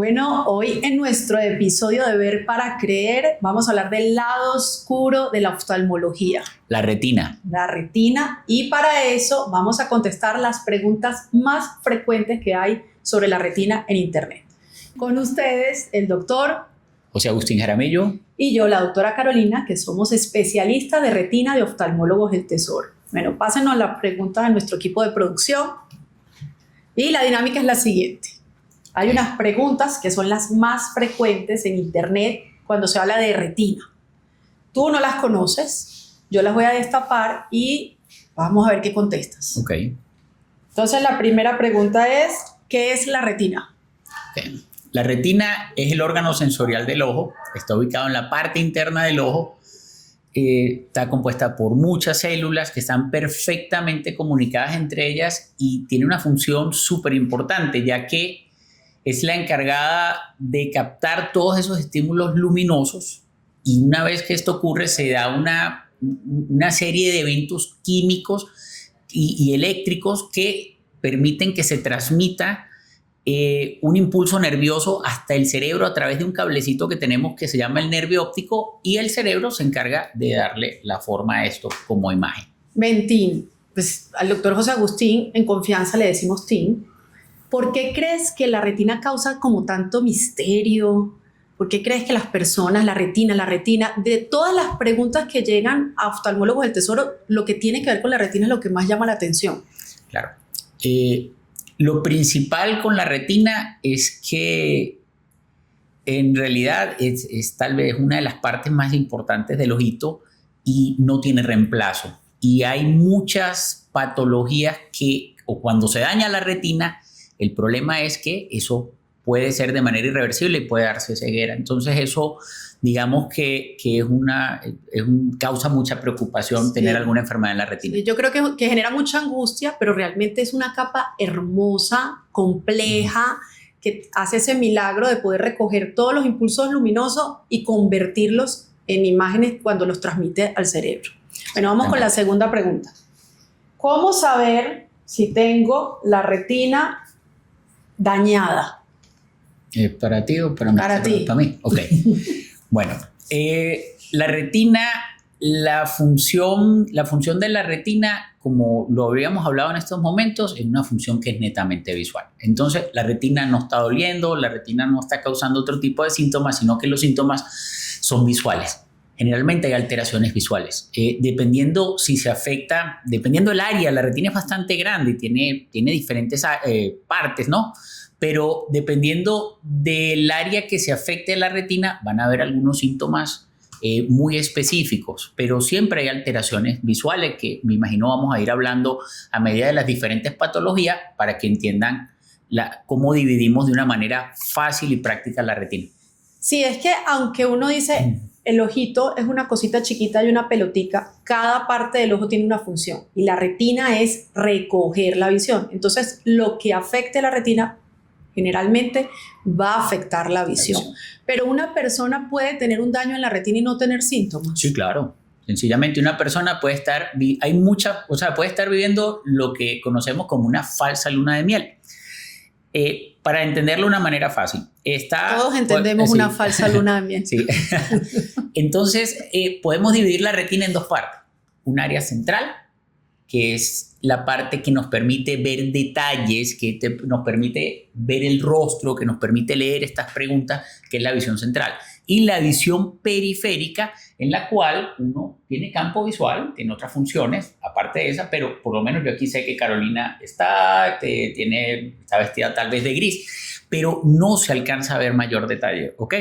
Bueno, hoy en nuestro episodio de Ver para Creer vamos a hablar del lado oscuro de la oftalmología. La retina. La retina, y para eso vamos a contestar las preguntas más frecuentes que hay sobre la retina en internet. Con ustedes, el doctor José Agustín Jaramillo. Y yo, la doctora Carolina, que somos especialistas de retina de Oftalmólogos del Tesoro. Bueno, pásenos las preguntas a nuestro equipo de producción. Y la dinámica es la siguiente. Hay unas preguntas que son las más frecuentes en internet cuando se habla de retina. Tú no las conoces, yo las voy a destapar y vamos a ver qué contestas. Ok. Entonces la primera pregunta es, ¿qué es la retina? Okay. La retina es el órgano sensorial del ojo, está ubicado en la parte interna del ojo, está compuesta por muchas células que están perfectamente comunicadas entre ellas y tiene una función súper importante, ya que es la encargada de captar todos esos estímulos luminosos y una vez que esto ocurre se da una serie de eventos químicos y eléctricos que permiten que se transmita un impulso nervioso hasta el cerebro a través de un cablecito que tenemos que se llama el nervio óptico y el cerebro se encarga de darle la forma a esto como imagen. Bentín, pues al doctor José Agustín en confianza le decimos Tim. ¿Por qué crees que la retina causa como tanto misterio? ¿Por qué crees que las personas, la retina, de todas las preguntas que llegan a Oftalmólogos del Tesoro, lo que tiene que ver con la retina es lo que más llama la atención? Claro. Lo principal con la retina es que en realidad es tal vez una de las partes más importantes del ojito y no tiene reemplazo. Y hay muchas patologías que, o cuando se daña la retina, el problema es que eso puede ser de manera irreversible y puede darse ceguera. Entonces eso, digamos que causa mucha preocupación tener alguna enfermedad en la retina. Yo creo que genera mucha angustia, pero realmente es una capa hermosa, compleja, que hace ese milagro de poder recoger todos los impulsos luminosos y convertirlos en imágenes cuando los transmite al cerebro. Bueno, vamos con la segunda pregunta. ¿Cómo saber si tengo la retina dañada? ¿Para ti o para mí? Para ti. Para mí, ok. Bueno, la retina, la función de la retina, como lo habíamos hablado en estos momentos, es una función que es netamente visual. Entonces, la retina no está doliendo, la retina no está causando otro tipo de síntomas, sino que los síntomas son visuales. Generalmente hay alteraciones visuales. Dependiendo si se afecta, dependiendo del área, la retina es bastante grande y tiene diferentes partes, ¿no? Pero dependiendo del área que se afecte la retina, van a haber algunos síntomas muy específicos, pero siempre hay alteraciones visuales que me imagino vamos a ir hablando a medida de las diferentes patologías para que entiendan cómo dividimos de una manera fácil y práctica la retina. Sí, es que aunque uno dice el ojito es una cosita chiquita y una pelotica, cada parte del ojo tiene una función y la retina es recoger la visión. Entonces, lo que afecte la retina generalmente va a afectar la visión. Pero una persona puede tener un daño en la retina y no tener síntomas. Sí, claro. Sencillamente una persona puede estar, puede estar viviendo lo que conocemos como una falsa luna de miel. Para entenderlo de una manera fácil. Todos entendemos una falsa luna de miel. Sí. Entonces, podemos dividir la retina en dos partes. Un área central, que es la parte que nos permite ver detalles, nos permite ver el rostro, que nos permite leer estas preguntas, que es la visión central. Y la visión periférica, en la cual uno tiene campo visual, tiene otras funciones, aparte de esa, pero por lo menos yo aquí sé que Carolina está vestida tal vez de gris, pero no se alcanza a ver mayor detalle, ¿ok?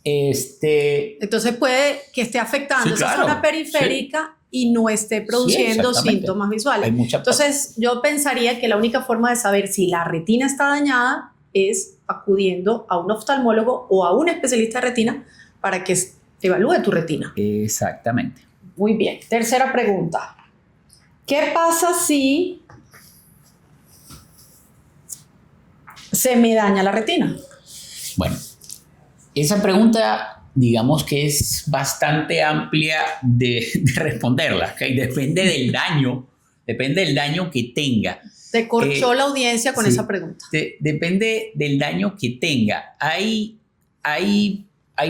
Entonces puede que esté afectando esa zona periférica y no esté produciendo síntomas visuales. Entonces yo pensaría que la única forma de saber si la retina está dañada es acudiendo a un oftalmólogo o a un especialista de retina para que evalúe tu retina. Exactamente. Muy bien. Tercera pregunta. ¿Qué pasa si se me daña la retina? Bueno, esa pregunta, digamos que es bastante amplia de responderla, ¿okay? Depende del daño que tenga. Te corchó la audiencia con sí, esa pregunta. Depende del daño que tenga. Hay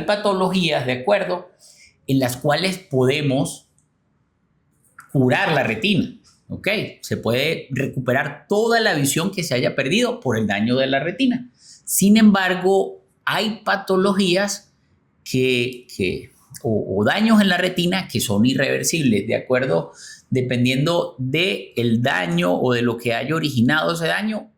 patologías, ¿de acuerdo?, en las cuales podemos curar la retina. ¿Ok? Se puede recuperar toda la visión que se haya perdido por el daño de la retina. Sin embargo, hay patologías o daños en la retina que son irreversibles, ¿de acuerdo? Dependiendo del daño o de lo que haya originado ese daño,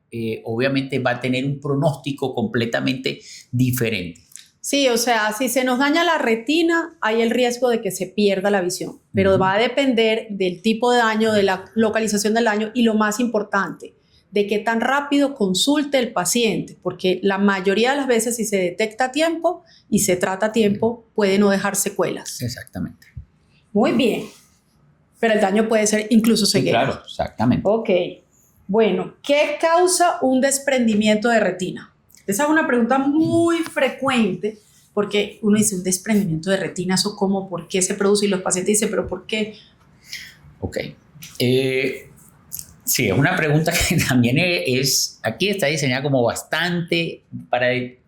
obviamente va a tener un pronóstico completamente diferente. Sí, o sea, si se nos daña la retina, hay el riesgo de que se pierda la visión, pero va a depender del tipo de daño, de la localización del daño y lo más importante, de qué tan rápido consulte el paciente, porque la mayoría de las veces si se detecta a tiempo y se trata a tiempo, puede no dejar secuelas. Exactamente. Muy bien, pero el daño puede ser incluso ceguera. Sí, claro, exactamente. Ok, bueno, ¿qué causa un desprendimiento de retina? Esa es una pregunta muy frecuente porque uno dice un desprendimiento de retina, ¿eso cómo? ¿Por qué se produce? Y los pacientes dicen, ¿pero por qué? Ok. Sí, es una pregunta que también aquí está diseñada como bastante,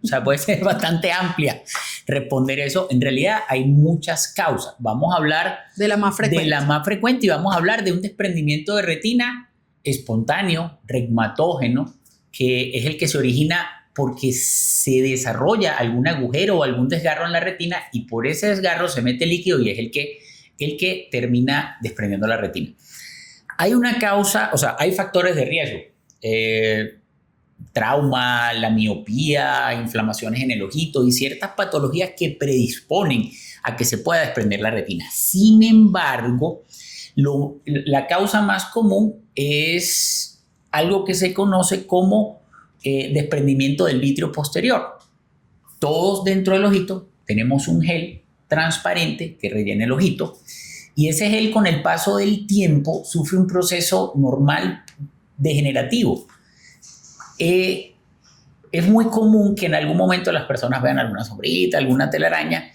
o sea, puede ser bastante amplia responder eso. En realidad hay muchas causas. Vamos a hablar de la más frecuente. De la más frecuente y vamos a hablar de un desprendimiento de retina espontáneo, reumatógeno, que es el que se origina porque se desarrolla algún agujero o algún desgarro en la retina y por ese desgarro se mete líquido y es el que termina desprendiendo la retina. Hay una causa, o sea, hay factores de riesgo. Trauma, la miopía, inflamaciones en el ojito y ciertas patologías que predisponen a que se pueda desprender la retina. Sin embargo, la causa más común es algo que se conoce como desprendimiento del vitrio posterior. Todos dentro del ojito tenemos un gel transparente que rellena el ojito y ese gel con el paso del tiempo sufre un proceso normal degenerativo. Es muy común que en algún momento las personas vean alguna sombrita, alguna telaraña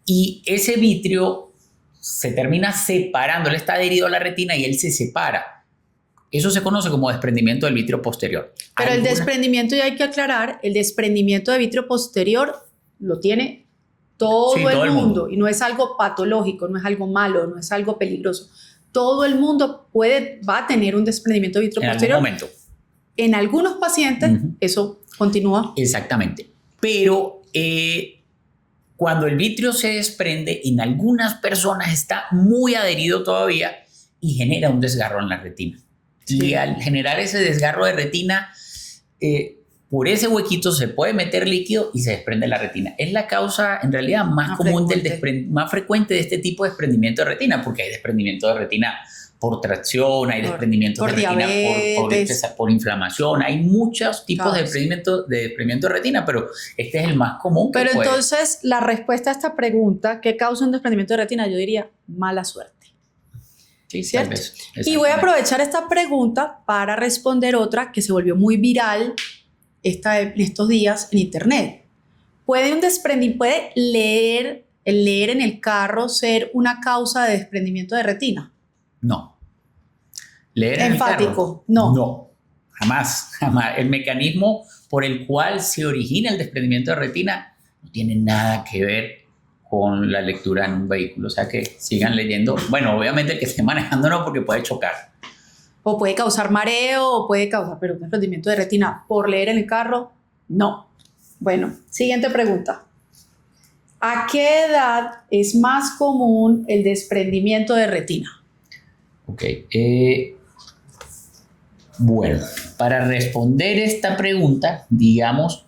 y ese vitrio se termina separando, él está adherido a la retina y él se separa. Eso se conoce como desprendimiento del vitrio posterior. Pero el desprendimiento, y hay que aclarar, el desprendimiento de vitrio posterior lo tiene todo el mundo y no es algo patológico, no es algo malo, no es algo peligroso. Todo el mundo va a tener un desprendimiento de vitrio posterior. En algún momento. En algunos pacientes eso continúa. Exactamente. Pero cuando el vitrio se desprende, en algunas personas está muy adherido todavía y genera un desgarro en la retina. Sí. Y al generar ese desgarro de retina, por ese huequito se puede meter líquido y se desprende la retina. Es la causa en realidad más común, más frecuente de este tipo de desprendimiento de retina, porque hay desprendimiento de retina por tracción, hay desprendimiento de retina por inflamación, hay muchos tipos de desprendimiento de retina, pero este es el más común. Pero entonces la respuesta a esta pregunta, ¿qué causa un desprendimiento de retina? Yo diría mala suerte. Sí, ¿cierto? Y voy a aprovechar esta pregunta para responder otra que se volvió muy viral en estos días en internet. ¿Puede leer en el carro ser una causa de desprendimiento de retina? No. ¿Leer en enfático? El carro? No. No, jamás. El mecanismo por el cual se origina el desprendimiento de retina no tiene nada que ver con la lectura en un vehículo, o sea que sigan leyendo. Bueno, obviamente el que esté manejando no, porque puede chocar. O puede causar mareo, o puede causar, pero un desprendimiento de retina por leer en el carro, no. Bueno, siguiente pregunta. ¿A qué edad es más común el desprendimiento de retina? Ok. Bueno, para responder esta pregunta, digamos,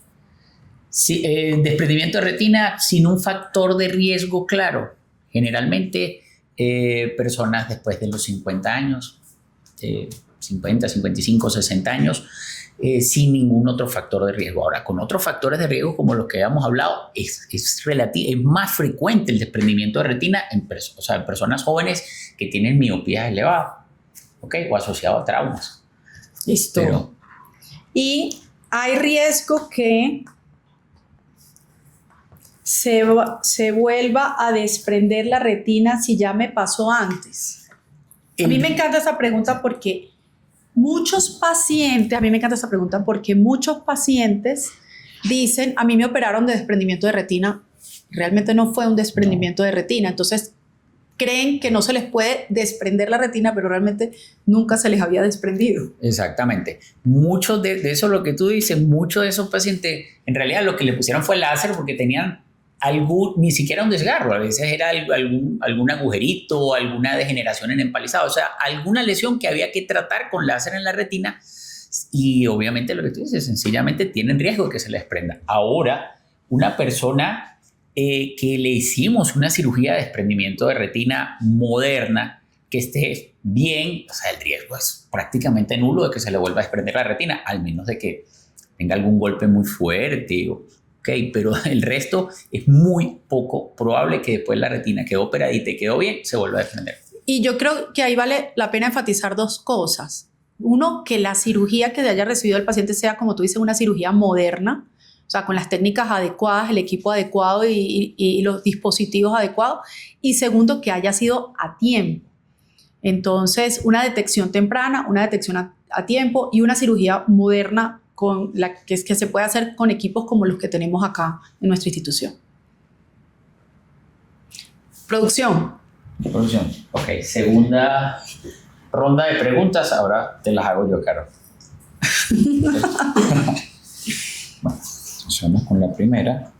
desprendimiento de retina sin un factor de riesgo claro. Generalmente personas después de los 50 años, 50, 55, 60 años, sin ningún otro factor de riesgo. Ahora, con otros factores de riesgo como los que habíamos hablado, es más frecuente el desprendimiento de retina en personas jóvenes que tienen miopía elevada, ¿okay? O asociado a traumas. Listo. Y hay riesgo que se vuelva a desprender la retina si ya me pasó antes. A mí me encanta esa pregunta porque Muchos pacientes, a mí me encanta esta pregunta porque muchos pacientes dicen, a mí me operaron de desprendimiento de retina, realmente no fue un desprendimiento de retina, entonces creen que no se les puede desprender la retina, pero realmente nunca se les había desprendido. Exactamente. Muchos de eso, lo que tú dices, muchos de esos pacientes, en realidad lo que le pusieron fue láser porque tenían ni siquiera un desgarro, a veces era algún agujerito, alguna degeneración en empalizado, o sea, alguna lesión que había que tratar con láser en la retina y obviamente lo que tú dices, sencillamente tienen riesgo de que se les prenda. Ahora, una persona que le hicimos una cirugía de desprendimiento de retina moderna, que esté bien, o sea, el riesgo es prácticamente nulo de que se le vuelva a desprender la retina, al menos de que tenga algún golpe muy fuerte, pero el resto es muy poco probable que después la retina quedó operadita y quedó bien, se vuelva a desprender. Y yo creo que ahí vale la pena enfatizar dos cosas. Uno, que la cirugía que haya recibido el paciente sea, como tú dices, una cirugía moderna, o sea, con las técnicas adecuadas, el equipo adecuado y los dispositivos adecuados. Y segundo, que haya sido a tiempo. Entonces, una detección temprana, una detección a tiempo y una cirugía moderna con la que se puede hacer con equipos como los que tenemos acá en nuestra institución. Producción. Ok, segunda ronda de preguntas, ahora te las hago yo, Caro. Bueno, empezamos con la primera.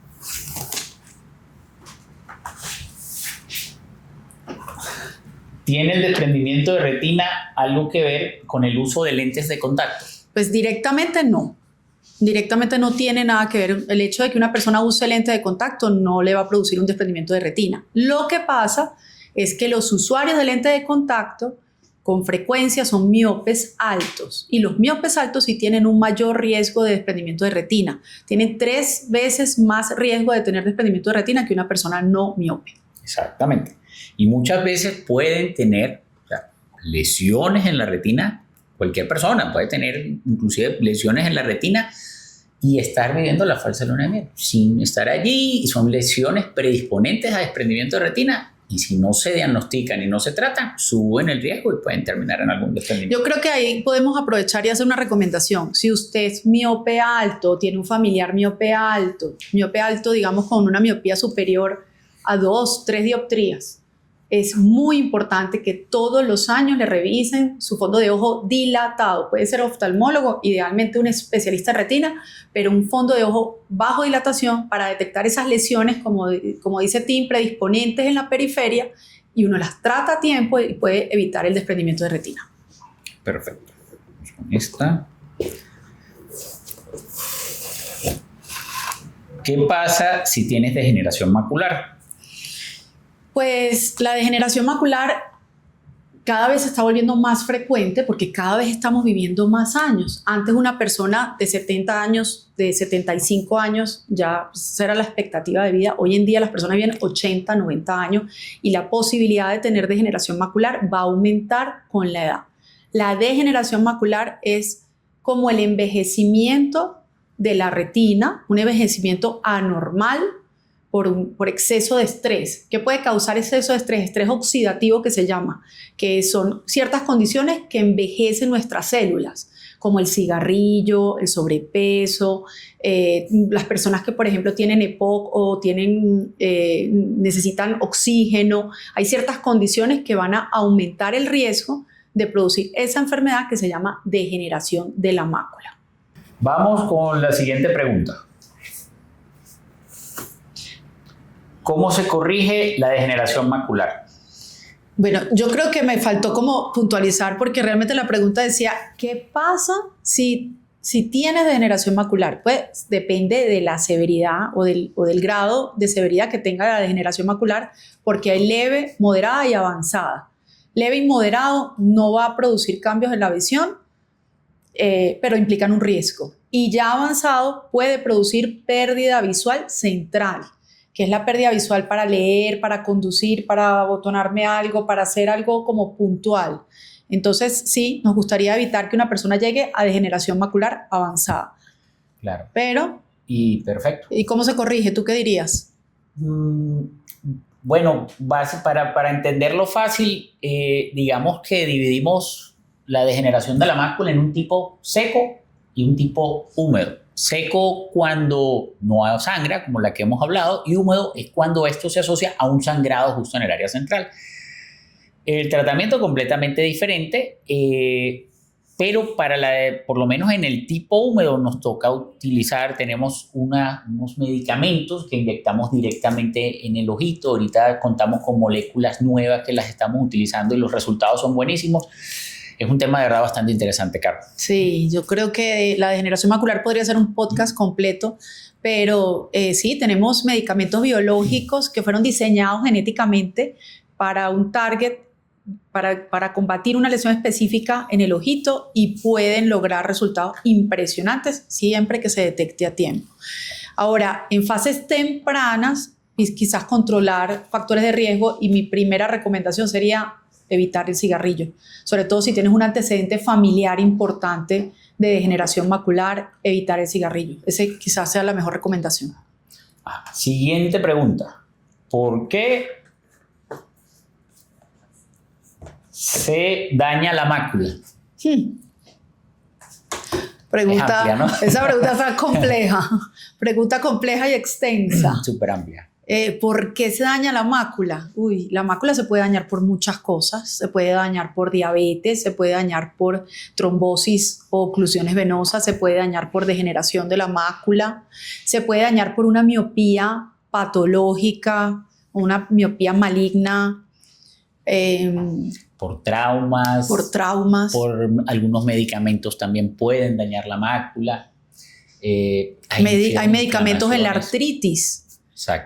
¿Tiene el desprendimiento de retina algo que ver con el uso de lentes de contacto? Pues directamente no. Directamente no tiene nada que ver. El hecho de que una persona use lente de contacto no le va a producir un desprendimiento de retina. Lo que pasa es que los usuarios de lente de contacto con frecuencia son miopes altos y los miopes altos sí tienen un mayor riesgo de desprendimiento de retina. Tienen 3 veces más riesgo de tener desprendimiento de retina que una persona no miope. Exactamente. Y muchas veces pueden tener, o sea, lesiones en la retina. Cualquier persona puede tener inclusive lesiones en la retina y estar viviendo la falsa luna de miel sin estar allí, y son lesiones predisponentes a desprendimiento de retina. Y si no se diagnostican y no se tratan, suben el riesgo y pueden terminar en algún desprendimiento. Yo creo que ahí podemos aprovechar y hacer una recomendación. Si usted es miope alto, tiene un familiar miope alto, digamos con una miopía superior a 2, 3 dioptrías, es muy importante que todos los años le revisen su fondo de ojo dilatado. Puede ser oftalmólogo, idealmente un especialista en retina, pero un fondo de ojo bajo dilatación para detectar esas lesiones, como dice Tim, predisponentes en la periferia, y uno las trata a tiempo y puede evitar el desprendimiento de retina. Perfecto. Vamos con esta. ¿Qué pasa si tienes degeneración macular? Pues la degeneración macular cada vez se está volviendo más frecuente porque cada vez estamos viviendo más años. Antes una persona de 70 años, de 75 años, ya esa era la expectativa de vida. Hoy en día las personas viven 80, 90 años y la posibilidad de tener degeneración macular va a aumentar con la edad. La degeneración macular es como el envejecimiento de la retina, un envejecimiento anormal por exceso de estrés. ¿Qué puede causar exceso de estrés? Estrés oxidativo, que se llama, que son ciertas condiciones que envejecen nuestras células, como el cigarrillo, el sobrepeso, las personas que, por ejemplo, tienen EPOC o necesitan oxígeno. Hay ciertas condiciones que van a aumentar el riesgo de producir esa enfermedad que se llama degeneración de la mácula. Vamos con la siguiente pregunta. ¿Cómo se corrige la degeneración macular? Bueno, yo creo que me faltó como puntualizar porque realmente la pregunta decía, ¿qué pasa si tienes degeneración macular? Pues depende de la severidad o del grado de severidad que tenga la degeneración macular, porque hay leve, moderada y avanzada. Leve y moderado no va a producir cambios en la visión, pero implican un riesgo. Y ya avanzado puede producir pérdida visual central, que es la pérdida visual para leer, para conducir, para abotonarme algo, para hacer algo como puntual. Entonces, sí, nos gustaría evitar que una persona llegue a degeneración macular avanzada. Claro. Pero... Y perfecto. ¿Y cómo se corrige? ¿Tú qué dirías? Bueno, para entenderlo fácil, digamos que dividimos la degeneración de la mácula en un tipo seco y un tipo húmedo. Seco cuando no sangra, como la que hemos hablado, y húmedo es cuando esto se asocia a un sangrado justo en el área central. El tratamiento es completamente diferente, pero por lo menos en el tipo húmedo nos toca utilizar, tenemos unos medicamentos que inyectamos directamente en el ojito. Ahorita contamos con moléculas nuevas que las estamos utilizando y los resultados son buenísimos. Es un tema de verdad bastante interesante, Carlos. Sí, yo creo que la degeneración macular podría ser un podcast completo, pero sí, tenemos medicamentos biológicos que fueron diseñados genéticamente para un target, para combatir una lesión específica en el ojito, y pueden lograr resultados impresionantes siempre que se detecte a tiempo. Ahora, en fases tempranas, quizás controlar factores de riesgo, y mi primera recomendación sería evitar el cigarrillo, sobre todo si tienes un antecedente familiar importante de degeneración macular. Evitar el cigarrillo, ese quizás sea la mejor recomendación. Siguiente pregunta: ¿por qué se daña la mácula? Pregunta, amplia, ¿no? Esa pregunta está compleja, pregunta compleja y extensa. Súper amplia. ¿Por qué se daña la mácula? La mácula se puede dañar por muchas cosas. Se puede dañar por diabetes, se puede dañar por trombosis o oclusiones venosas, se puede dañar por degeneración de la mácula, se puede dañar por una miopía patológica, una miopía maligna, por traumas, por algunos medicamentos también pueden dañar la mácula. Hay medicamentos en la artritis,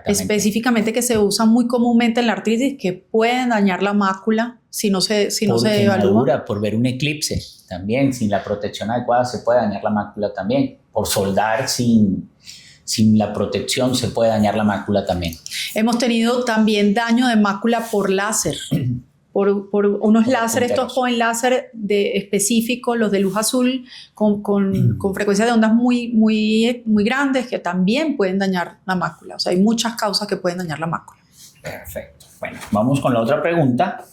específicamente, que se usan muy comúnmente en la artritis, que pueden dañar la mácula si no se evalúa. Por ver un eclipse también, sin la protección adecuada se puede dañar la mácula también. Por soldar sin la protección se puede dañar la mácula también. Hemos tenido también daño de mácula por láser. Por unos láseres, estos point láser específicos, los de luz azul, con frecuencia de ondas muy, muy, muy grandes, que también pueden dañar la mácula. O sea, hay muchas causas que pueden dañar la mácula. Perfecto. Bueno, vamos con la otra pregunta.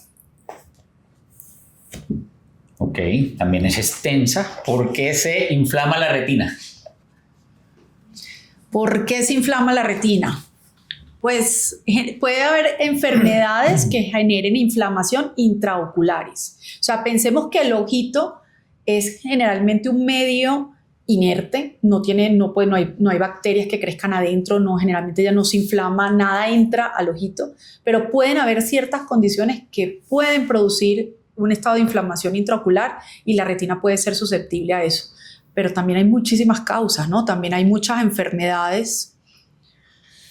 Ok, también es extensa. ¿Por qué se inflama la retina? ¿Por qué se inflama la retina? Pues puede haber enfermedades que generen inflamación intraoculares. O sea, pensemos que el ojito es generalmente un medio inerte, no hay bacterias que crezcan adentro, generalmente ya no se inflama, nada entra al ojito, pero pueden haber ciertas condiciones que pueden producir un estado de inflamación intraocular, y la retina puede ser susceptible a eso. Pero también hay muchísimas causas, ¿no? También hay muchas enfermedades.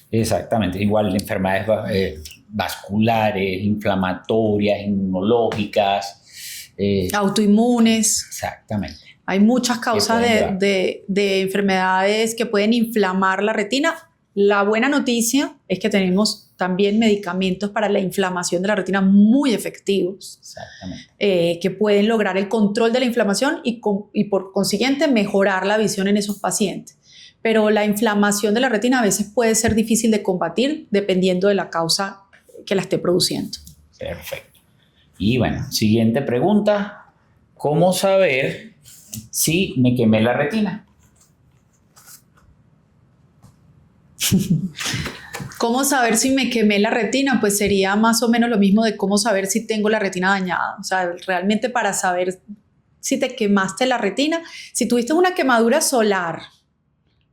Exactamente, igual enfermedades vasculares, inflamatorias, inmunológicas. Autoinmunes. Exactamente. Hay muchas causas de enfermedades que pueden inflamar la retina. La buena noticia es que tenemos también medicamentos para la inflamación de la retina muy efectivos. Exactamente. Que pueden lograr el control de la inflamación y por consiguiente mejorar la visión en esos pacientes. Pero la inflamación de la retina a veces puede ser difícil de combatir dependiendo de la causa que la esté produciendo. Perfecto. Y bueno, siguiente pregunta: ¿cómo saber si me quemé la retina? ¿Cómo saber si me quemé la retina? Pues sería más o menos lo mismo de cómo saber si tengo la retina dañada. O sea, realmente para saber si te quemaste la retina, si tuviste una quemadura solar,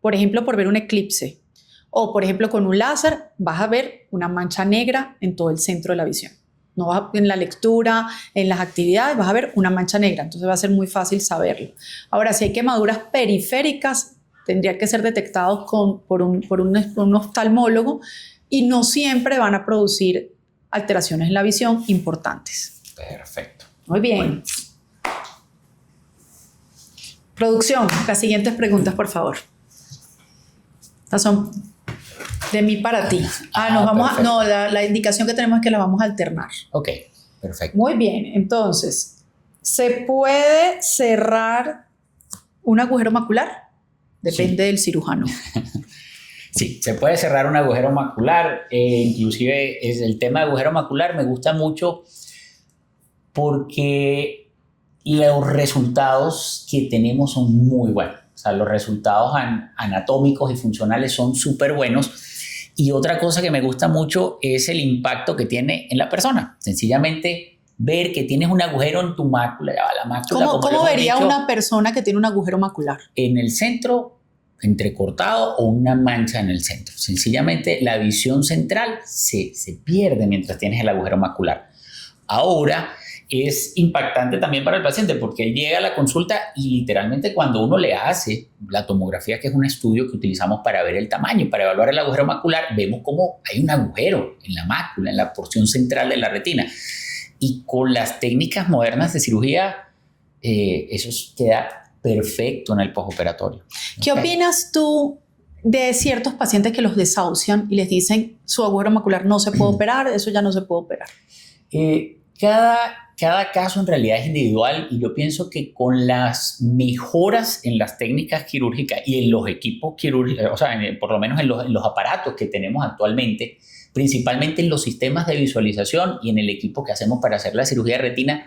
por ejemplo, por ver un eclipse, o por ejemplo con un láser, vas a ver una mancha negra en todo el centro de la visión. No vas en la lectura, en las actividades, vas a ver una mancha negra, entonces va a ser muy fácil saberlo. Ahora, si hay quemaduras periféricas, tendría que ser detectados por un oftalmólogo, y no siempre van a producir alteraciones en la visión importantes. Perfecto. Muy bien. Bueno. Producción, las siguientes preguntas, por favor. Estas son de mí para ti. La indicación que tenemos es que las vamos a alternar. Ok, perfecto. Muy bien, entonces, ¿se puede cerrar un agujero macular? Depende del cirujano. Sí, se puede cerrar un agujero macular. Inclusive el tema de agujero macular me gusta mucho porque los resultados que tenemos son muy buenos. O sea, los resultados anatómicos y funcionales son súper buenos. Y otra cosa que me gusta mucho es el impacto que tiene en la persona. Sencillamente ver que tienes un agujero en tu mácula. La mácula, ¿Cómo vería una persona que tiene un agujero macular? En el centro, entrecortado o una mancha en el centro. Sencillamente la visión central se pierde mientras tienes el agujero macular. Ahora es impactante también para el paciente porque él llega a la consulta y literalmente cuando uno le hace la tomografía, que es un estudio que utilizamos para ver el tamaño, para evaluar el agujero macular, vemos cómo hay un agujero en la mácula, en la porción central de la retina. Y con las técnicas modernas de cirugía, eso queda perfecto en el postoperatorio. ¿Qué opinas tú de ciertos pacientes que los desahucian y les dicen su agujero macular no se puede operar, eso ya no se puede operar? Cada caso en realidad es individual y yo pienso que con las mejoras en las técnicas quirúrgicas y en los equipos quirúrgicos, o sea, por lo menos en los aparatos que tenemos actualmente, principalmente en los sistemas de visualización y en el equipo que hacemos para hacer la cirugía de retina,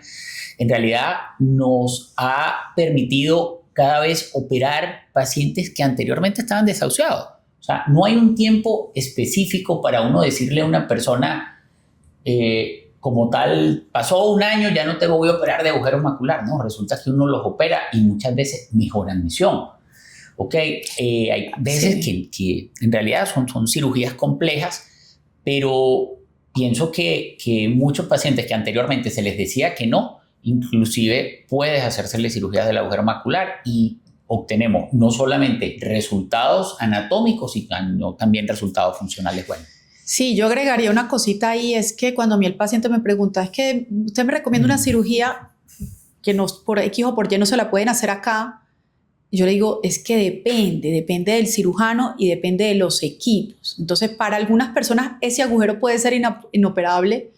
en realidad nos ha permitido cada vez operar pacientes que anteriormente estaban desahuciados. O sea, no hay un tiempo específico para uno decirle a una persona como tal, pasó un año, ya no te voy a operar de agujero macular. No, resulta que uno los opera y muchas veces mejoran visión. ¿Ok? Hay veces que en realidad son cirugías complejas, pero pienso que muchos pacientes que anteriormente se les decía que no, inclusive puedes hacerse cirugías del agujero macular y obtenemos no solamente resultados anatómicos, sino también resultados funcionales buenos. Sí, yo agregaría una cosita ahí, es que cuando a mí el paciente me pregunta, es que usted me recomienda una cirugía que por X o por Y no se la pueden hacer acá, yo le digo, es que depende del cirujano y depende de los equipos. Entonces, para algunas personas ese agujero puede ser inoperable,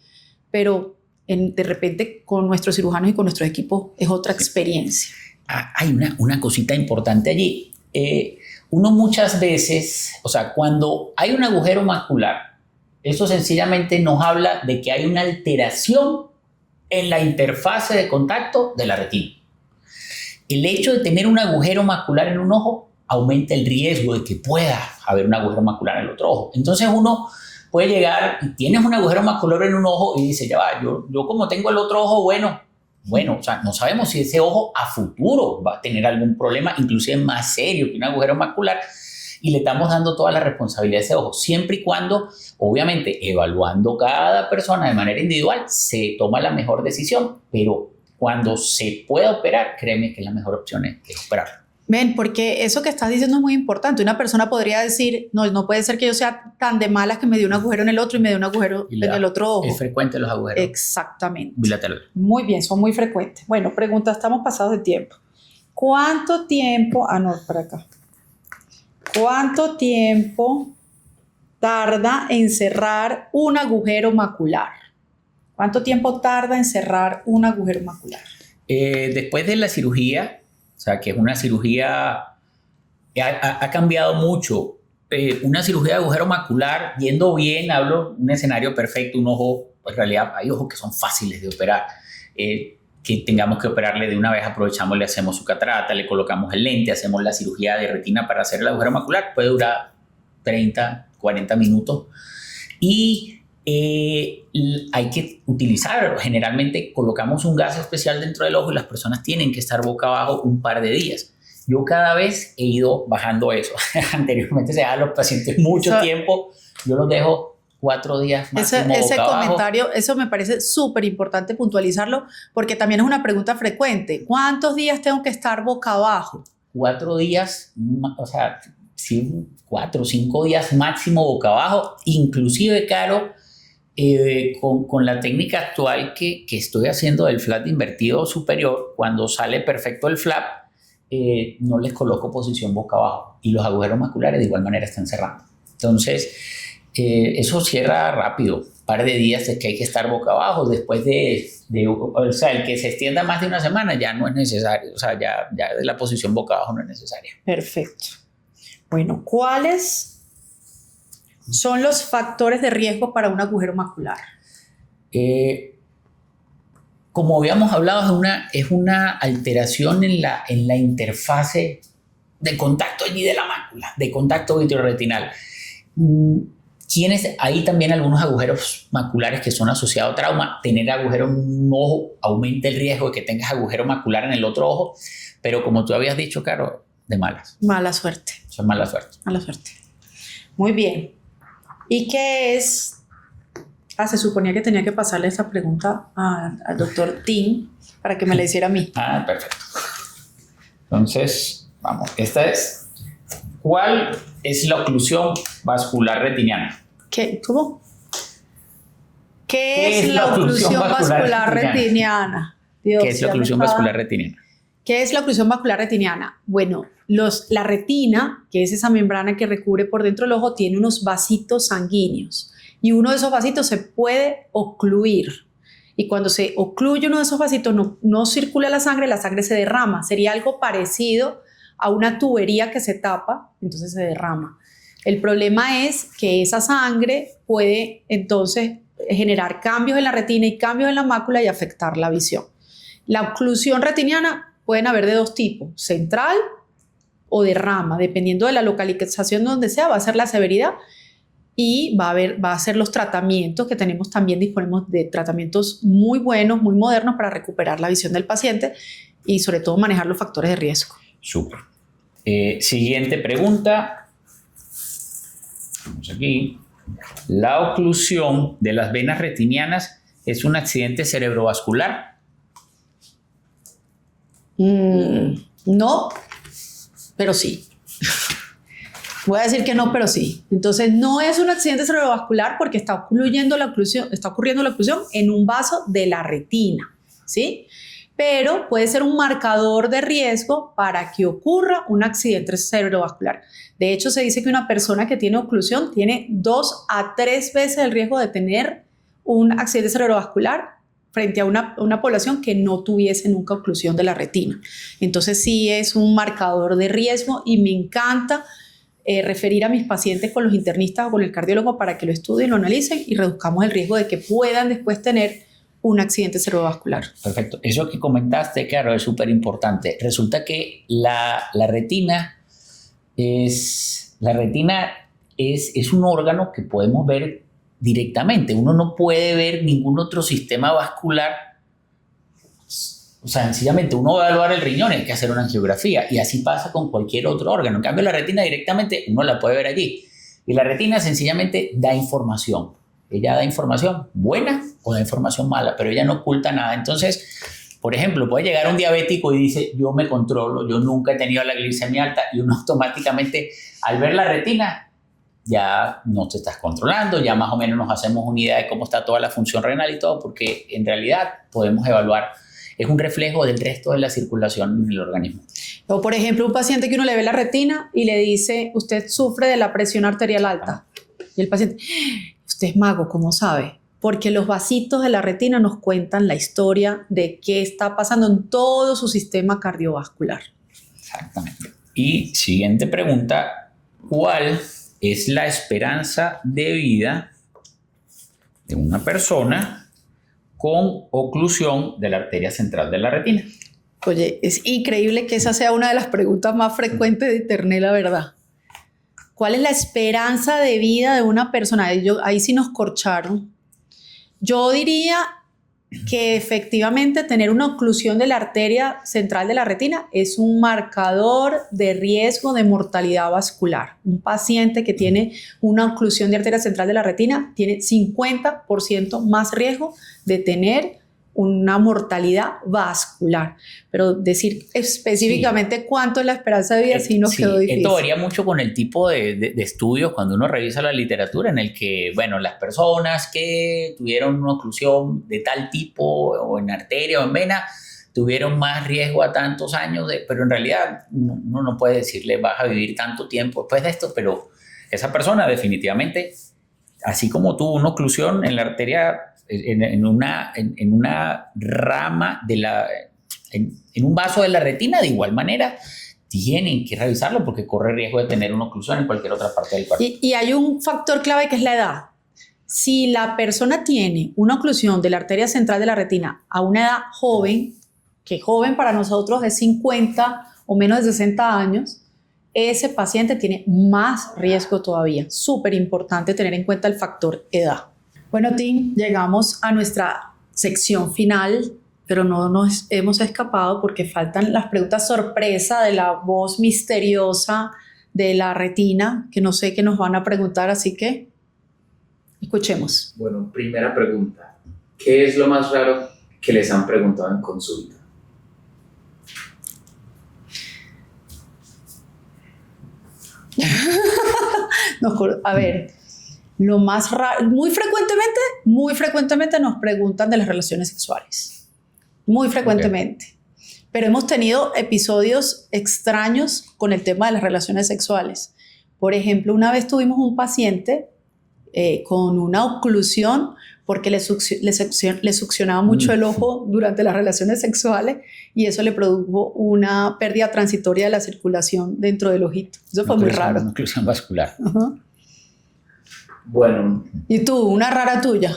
pero de repente con nuestros cirujanos y con nuestros equipos es otra experiencia. Hay una cosita importante allí. Uno muchas veces, o sea, cuando hay un agujero macular, eso sencillamente nos habla de que hay una alteración en la interfase de contacto de la retina. El hecho de tener un agujero macular en un ojo aumenta el riesgo de que pueda haber un agujero macular en el otro ojo. Entonces uno puede llegar y tienes un agujero macular en un ojo y dice, ya va, yo como tengo el otro ojo bueno, o sea, no sabemos si ese ojo a futuro va a tener algún problema, inclusive más serio que un agujero macular, y le estamos dando toda la responsabilidad de ese ojo, siempre y cuando, obviamente, evaluando cada persona de manera individual, se toma la mejor decisión, pero cuando se pueda operar, créeme que la mejor opción es operarlo. Ven, porque eso que estás diciendo es muy importante. Una persona podría decir, no puede ser que yo sea tan de malas que me dé un agujero en el otro y me dé un agujero en el otro ojo. Es frecuente los agujeros. Exactamente. Bilaterales. Muy bien, son muy frecuentes. Bueno, pregunta, estamos pasados de tiempo. ¿Cuánto tiempo? No, para acá. ¿Cuánto tiempo tarda en cerrar un agujero macular? ¿Cuánto tiempo tarda en cerrar un agujero macular? Después de la cirugía, o sea, que es una cirugía, ha cambiado mucho. Una cirugía de agujero macular, yendo bien, hablo un escenario perfecto, un ojo, en realidad hay ojos que son fáciles de operar. Que tengamos que operarle de una vez, aprovechamos, le hacemos su catarata, le colocamos el lente, hacemos la cirugía de retina para hacer el agujero macular, puede durar 30, 40 minutos. Y hay que utilizar, generalmente colocamos un gas especial dentro del ojo y las personas tienen que estar boca abajo un par de días. Yo cada vez he ido bajando eso. Anteriormente se dejaba a los pacientes mucho tiempo, yo los dejo 4 días máximo ese boca abajo. comentario, eso me parece súper importante puntualizarlo, porque también es una pregunta frecuente. ¿Cuántos días tengo que estar boca abajo? 4 días, o sea, 4 o 5 días máximo boca abajo, inclusive, Caro, con la técnica actual que estoy haciendo del flap invertido superior, cuando sale perfecto el flap, no les coloco posición boca abajo y los agujeros maculares de igual manera están cerrando. Entonces, eso cierra rápido, un par de días es que hay que estar boca abajo. Después o sea, el que se extienda más de una semana ya no es necesario, o sea, ya de la posición boca abajo no es necesaria. Perfecto. Bueno, ¿cuáles son los factores de riesgo para un agujero macular? como habíamos hablado, es una alteración en la interfase de contacto allí de la mácula, de contacto vitreoretinal. Tienes ahí también algunos agujeros maculares que son asociados a trauma. Tener agujero en un ojo aumenta el riesgo de que tengas agujero macular en el otro ojo, pero como tú habías dicho, Caro, de malas. Mala suerte. Son mala suerte. Mala suerte. Muy bien. ¿Y qué es? Se suponía que tenía que pasarle esa pregunta al doctor Tim para que me la hiciera a mí. Perfecto. Entonces, vamos. Esta es, ¿cuál es la oclusión vascular retiniana? ¿Qué? ¿Cómo? ¿Qué es la oclusión vascular retiniana? Dios, ¿Qué es la oclusión vascular retiniana? ¿Qué es la oclusión vascular retiniana? Bueno, la retina, que es esa membrana que recubre por dentro el ojo, tiene unos vasitos sanguíneos. Y uno de esos vasitos se puede ocluir. Y cuando se ocluye uno de esos vasitos, no circula la sangre se derrama. Sería algo parecido a una tubería que se tapa, entonces se derrama. El problema es que esa sangre puede entonces generar cambios en la retina y cambios en la mácula y afectar la visión. La oclusión retiniana pueden haber de dos tipos, central o de rama, dependiendo de la localización donde sea, va a ser la severidad. Y va a ser los tratamientos que tenemos, también disponemos de tratamientos muy buenos, muy modernos para recuperar la visión del paciente y sobre todo manejar los factores de riesgo. Súper. Siguiente pregunta. Vamos aquí. ¿La oclusión de las venas retinianas es un accidente cerebrovascular? No, pero sí. Voy a decir que no, pero sí. Entonces, no es un accidente cerebrovascular porque está ocurriendo la oclusión en un vaso de la retina, ¿sí? Pero puede ser un marcador de riesgo para que ocurra un accidente cerebrovascular. De hecho, se dice que una persona que tiene oclusión tiene 2 a 3 veces el riesgo de tener un accidente cerebrovascular frente a una población que no tuviese nunca oclusión de la retina. Entonces, sí es un marcador de riesgo y me encanta referir a mis pacientes con los internistas o con el cardiólogo para que lo estudien, lo analicen y reduzcamos el riesgo de que puedan después tener un accidente cerebrovascular. Perfecto. Eso que comentaste, claro, es súper importante. Resulta que la retina es un órgano que podemos ver directamente. Uno no puede ver ningún otro sistema vascular. O sea, sencillamente uno va a evaluar el riñón y hay que hacer una angiografía y así pasa con cualquier otro órgano. En cambio, la retina directamente uno la puede ver allí. Y la retina sencillamente da información. Ella da información buena o da información mala, pero ella no oculta nada. Entonces, por ejemplo, puede llegar un diabético y dice, yo me controlo, yo nunca he tenido la glicemia alta, y uno automáticamente, al ver la retina, ya no te estás controlando, ya más o menos nos hacemos una idea de cómo está toda la función renal y todo, porque en realidad podemos evaluar. Es un reflejo del resto de la circulación en el organismo. O, por ejemplo, un paciente que uno le ve la retina y le dice, usted sufre de la presión arterial alta. Y el paciente, usted es mago, ¿cómo sabe? Porque los vasitos de la retina nos cuentan la historia de qué está pasando en todo su sistema cardiovascular. Exactamente. Y siguiente pregunta, ¿cuál es la esperanza de vida de una persona con oclusión de la arteria central de la retina? Oye, es increíble que esa sea una de las preguntas más frecuentes de internet, la verdad. ¿Cuál es la esperanza de vida de una persona? Ahí sí nos corcharon. Yo diría que efectivamente tener una oclusión de la arteria central de la retina es un marcador de riesgo de mortalidad vascular. Un paciente que tiene una oclusión de arteria central de la retina tiene 50% más riesgo de tener una mortalidad vascular. Pero decir específicamente cuánto es la esperanza de vida sí nos quedó difícil. Esto varía mucho con el tipo de estudios cuando uno revisa la literatura en el que, bueno, las personas que tuvieron una oclusión de tal tipo o en arteria o en vena tuvieron más riesgo a tantos años, pero en realidad uno no puede decirle vas a vivir tanto tiempo después de esto, pero esa persona definitivamente, así como tuvo una oclusión en la arteria, en una rama en un vaso de la retina, de igual manera tienen que revisarlo porque corre riesgo de tener una oclusión en cualquier otra parte del cuerpo. Y hay un factor clave que es la edad. Si la persona tiene una oclusión de la arteria central de la retina a una edad joven, que joven para nosotros es 50 o menos de 60 años, ese paciente tiene más riesgo todavía. Súper importante tener en cuenta el factor edad. Bueno, Tim, llegamos a nuestra sección final, pero no nos hemos escapado porque faltan las preguntas sorpresa de la voz misteriosa de la retina, que no sé qué nos van a preguntar, así que escuchemos. Bueno, primera pregunta. ¿Qué es lo más raro que les han preguntado en consulta? A ver, lo más raro, muy frecuentemente nos preguntan de las relaciones sexuales. Muy frecuentemente. Okay. Pero hemos tenido episodios extraños con el tema de las relaciones sexuales. Por ejemplo, una vez tuvimos un paciente con una oclusión porque le succionaba mucho el ojo durante las relaciones sexuales y eso le produjo una pérdida transitoria de la circulación dentro del ojito. Eso fue muy raro. Una oclusión vascular. Uh-huh. Bueno. ¿Y tú, una rara tuya?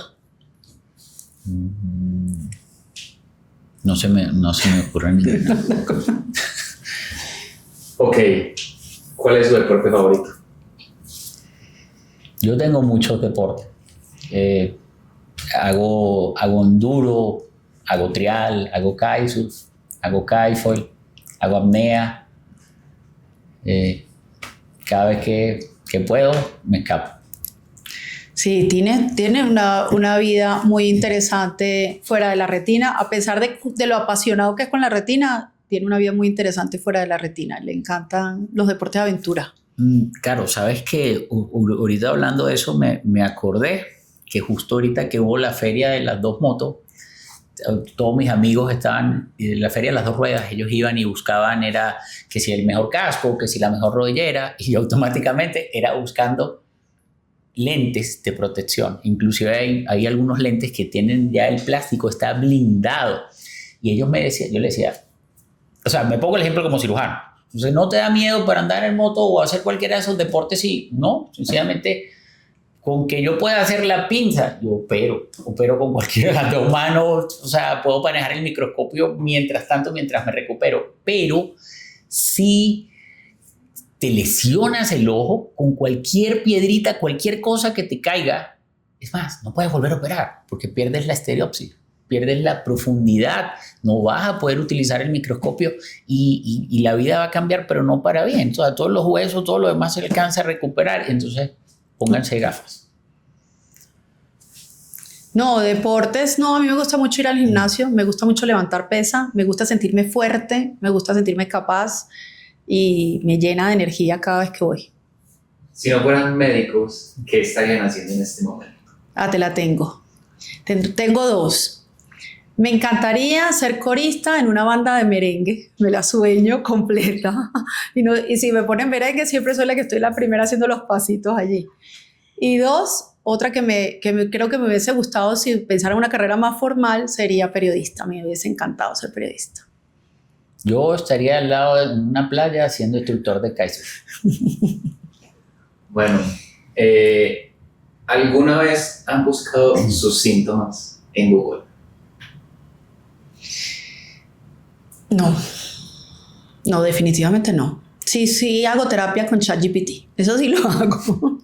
No se me ocurre ninguna. Ok. ¿Cuál es su deporte favorito? Yo tengo muchos deportes. Hago enduro, hago trial, hago kitesurf, hago kitefoil, hago apnea. Cada vez que puedo, me escapo. Sí, tiene una vida muy interesante fuera de la retina. A pesar de lo apasionado que es con la retina, tiene una vida muy interesante fuera de la retina. Le encantan los deportes de aventura. Claro, sabes que ahorita hablando de eso me acordé que justo ahorita que hubo la feria de las dos motos, todos mis amigos estaban en la feria de las dos ruedas, ellos iban y buscaban, era que si el mejor casco, que si la mejor rodillera, y yo automáticamente era buscando lentes de protección. Inclusive hay algunos lentes que tienen ya el plástico, está blindado. Y ellos me decían, yo les decía, o sea, me pongo el ejemplo como cirujano. Entonces, ¿no te da miedo para andar en moto o hacer cualquiera de esos deportes? Sí, no, sencillamente con que yo pueda hacer la pinza, yo opero con cualquiera de las dos manos, o sea, puedo manejar el microscopio mientras me recupero. Pero si te lesionas el ojo con cualquier piedrita, cualquier cosa que te caiga, es más, no puedes volver a operar porque pierdes la estereopsis, pierdes la profundidad, no vas a poder utilizar el microscopio y la vida va a cambiar, pero no para bien. O sea, todos los huesos, todo lo demás se alcanza a recuperar, entonces pónganse gafas. No, deportes, no, a mí me gusta mucho ir al gimnasio, me gusta mucho levantar pesa, me gusta sentirme fuerte, me gusta sentirme capaz y me llena de energía cada vez que voy. Si no fueran médicos, ¿qué estarían haciendo en este momento? Te la tengo. Tengo dos. Me encantaría ser corista en una banda de merengue, me la sueño completa. Y si me ponen merengue, siempre soy la que estoy la primera haciendo los pasitos allí. Y dos, otra que creo que me hubiese gustado si pensara en una carrera más formal sería periodista. Me hubiese encantado ser periodista. Yo estaría al lado de una playa siendo instructor de kitesurf. Bueno, ¿alguna vez han buscado sus síntomas en Google? No, definitivamente no. Sí, hago terapia con ChatGPT. Eso sí lo hago.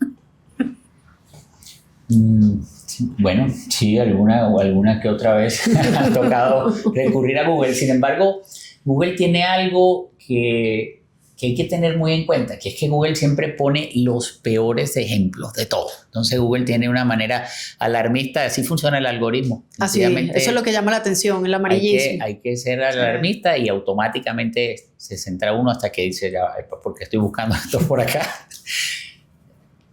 Bueno, sí, alguna que otra vez ha tocado recurrir a Google. Sin embargo, Google tiene algo que hay que tener muy en cuenta, que es que Google siempre pone los peores ejemplos de todo. Entonces Google tiene una manera alarmista, así funciona el algoritmo. Así, eso es lo que llama la atención, el amarillismo. Hay que ser alarmista y automáticamente se centra uno hasta que dice, ya, ¿por qué estoy buscando esto por acá?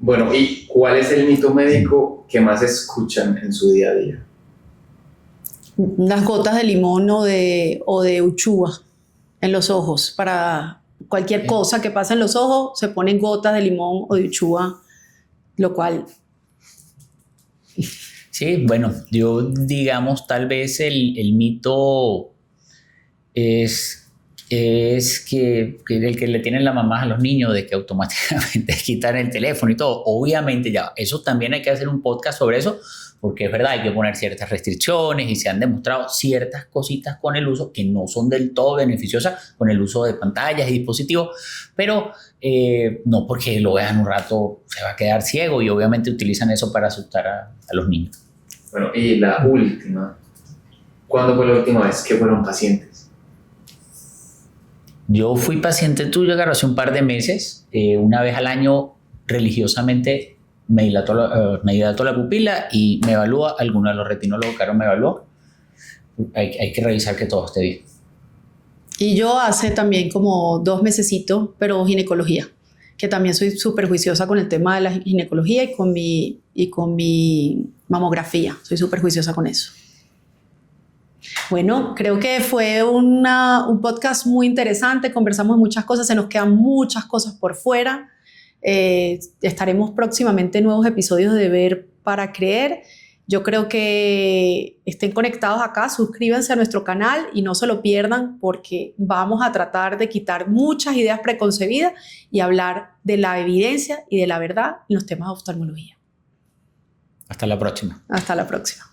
Bueno, ¿y cuál es el mito médico que más escuchan en su día a día? Las gotas de limón o de uchúa en los ojos. Para cualquier cosa que pasa en los ojos, se ponen gotas de limón o de uchúa, lo cual... Sí, bueno, yo digamos, tal vez el mito es es que el que le tienen las mamás a los niños de que automáticamente quitan el teléfono y todo. Obviamente ya, eso también hay que hacer un podcast sobre eso, porque es verdad, hay que poner ciertas restricciones y se han demostrado ciertas cositas con el uso que no son del todo beneficiosas con el uso de pantallas y dispositivos, pero no porque lo vean un rato se va a quedar ciego y obviamente utilizan eso para asustar a los niños. Bueno, y la última, ¿cuándo fue la última vez que fueron pacientes? Yo fui paciente tuyo, Carlos, hace un par de meses. Una vez al año, religiosamente, me dilató la pupila y me evalúa. Alguno de los retinólogos caros me evaluó. Hay que revisar que todo esté bien. Y yo hace también como 2 mesecitos, pero ginecología, que también soy súper juiciosa con el tema de la ginecología y con mi mamografía. Soy súper juiciosa con eso. Bueno, creo que fue un podcast muy interesante, conversamos muchas cosas, se nos quedan muchas cosas por fuera. Estaremos próximamente en nuevos episodios de Ver para Creer. Yo creo que estén conectados acá, suscríbanse a nuestro canal y no se lo pierdan porque vamos a tratar de quitar muchas ideas preconcebidas y hablar de la evidencia y de la verdad en los temas de oftalmología. Hasta la próxima. Hasta la próxima.